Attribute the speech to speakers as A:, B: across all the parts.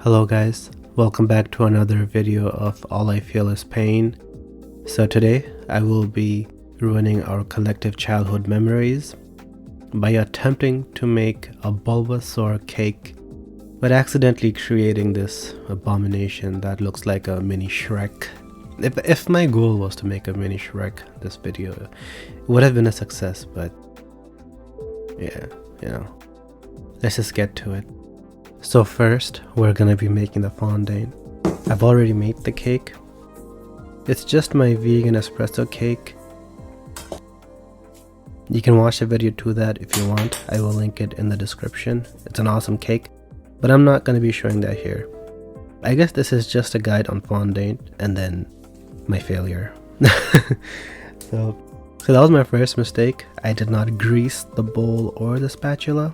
A: Hello guys, welcome back to another video of All I Feel Is Pain. So today I will be ruining our collective childhood memories by attempting to make a Bulbasaur cake, but accidentally creating this abomination that looks like a mini Shrek. If my goal was to make a mini Shrek, this video would have been a success, but yeah, let's just get to it. So first, we're gonna be making the fondant. I've already made the cake. It's just my vegan espresso cake. You can watch the video to that if you want. I will link it in the description. It's an awesome cake, but I'm not gonna be showing that here. I guess this is just a guide on fondant and then my failure. So that was my first mistake. I did not grease the bowl or the spatula.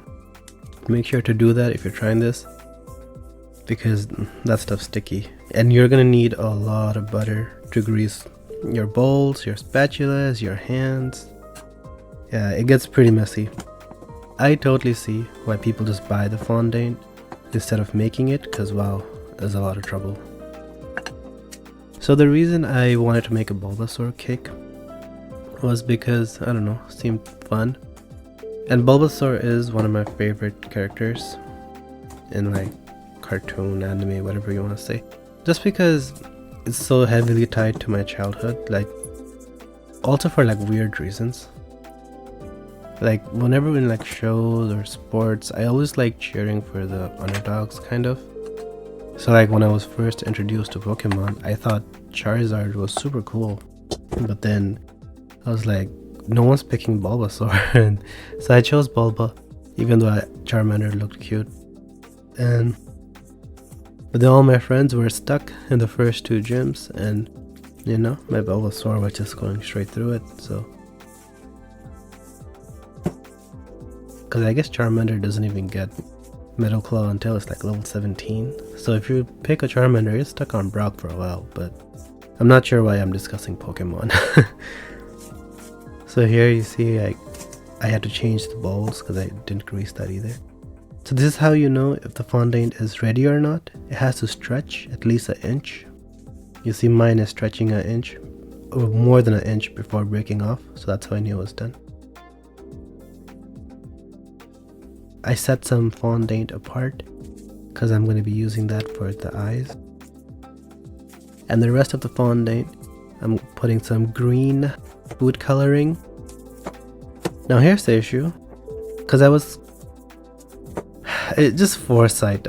A: Make sure to do that if you're trying this, because that stuff's sticky and you're gonna need a lot of butter to grease your bowls, your spatulas, your hands. Yeah, it gets pretty messy. I totally see why people just buy the fondant instead of making it, because wow, there's a lot of trouble. So the reason I wanted to make a Bulbasaur cake was because, I don't know, it seemed fun. And Bulbasaur is one of my favorite characters in like cartoon, anime, whatever you want to say. Just because it's so heavily tied to my childhood, like also for like weird reasons. Like whenever in like shows or sports, I always like cheering for the underdogs kind of. So like when I was first introduced to Pokemon, I thought Charizard was super cool. But then I was like, no one's picking Bulbasaur, and so I chose Bulba, even though Charmander looked cute. But then all my friends were stuck in the first two gyms, and you know, my Bulbasaur was just going straight through it. So, because I guess Charmander doesn't even get Metal Claw until it's like level 17. So if you pick a Charmander, you're stuck on Brock for a while. But I'm not sure why I'm discussing Pokemon. So here you see I had to change the bowls because I didn't grease that either. So this is how you know if the fondant is ready or not. It has to stretch at least an inch. You see mine is stretching an inch, or more than an inch before breaking off. So that's how I knew it was done. I set some fondant apart because I'm going to be using that for the eyes. And the rest of the fondant, I'm putting some green food coloring. Now here's the issue, because just foresight.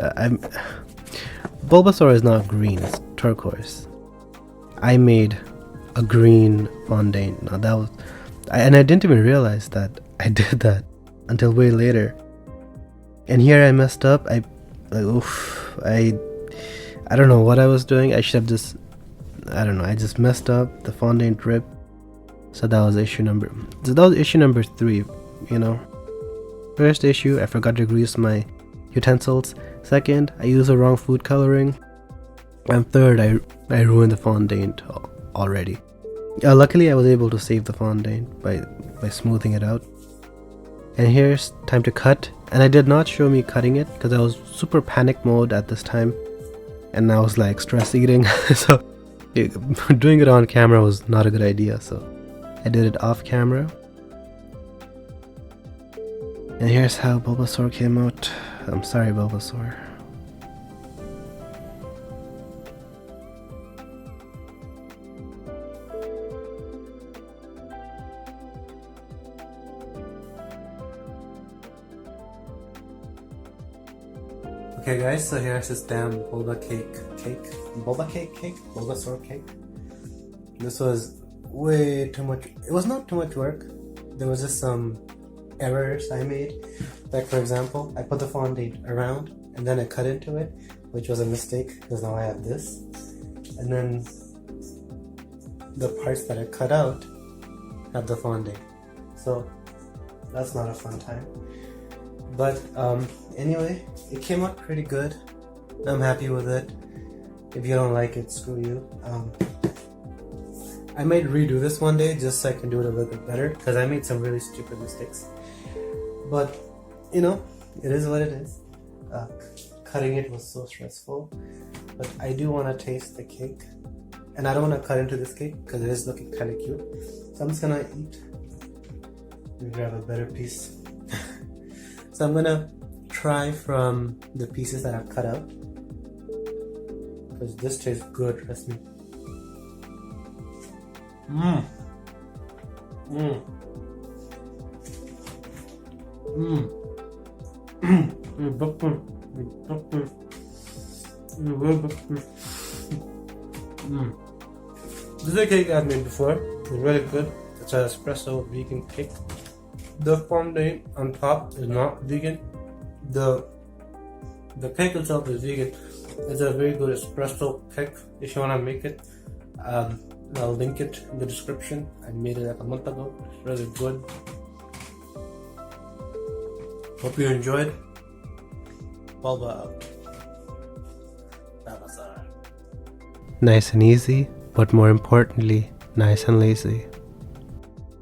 A: Bulbasaur is not green, it's turquoise. I made a green fondant. Now that was, and I didn't even realize that I did that until way later. And here I messed up. I don't know what I was doing. I should have just, I don't know. I just messed up. The fondant dripped. So that was issue number 3, you know. First issue, I forgot to grease my utensils. Second, I used the wrong food coloring. And third, I ruined the fondant already. Luckily, I was able to save the fondant by smoothing it out. And here's time to cut. And I did not show me cutting it because I was super panic mode at this time. And I was like stress eating. So doing it on camera was not a good idea. So I did it off camera. And here's how Bulbasaur came out. I'm sorry, Bulbasaur. Okay guys, so here's this damn Bulbasaur cake. This was way too much. It was not too much work. There was just some errors I made. Like for example, I put the fondant around and then I cut into it, which was a mistake because now I have this. And then the parts that I cut out have the fondant. So that's not a fun time. But anyway, it came out pretty good. I'm happy with it. If you don't like it, screw you. I might redo this one day just so I can do it a little bit better, because I made some really stupid mistakes. But, you know, it is what it is. cutting it was so stressful. But I do want to taste the cake. And I don't want to cut into this cake because it is looking kind of cute. So I'm just gonna eat. Let me grab a better piece. So I'm gonna try from the pieces that I cut out. Because this tastes good, trust me. Mmm. Mmm. Mmm. This is a cake I've made before. It's really good. It's an espresso vegan cake. The fondant on top is not vegan. The cake itself is vegan. It's a very good espresso cake. If you want to make it, I'll link it in the description. I made it like a month ago. It's really good. Hope you enjoyed. Bulba out. Bulbasaur. Nice and easy, but more importantly, nice and lazy.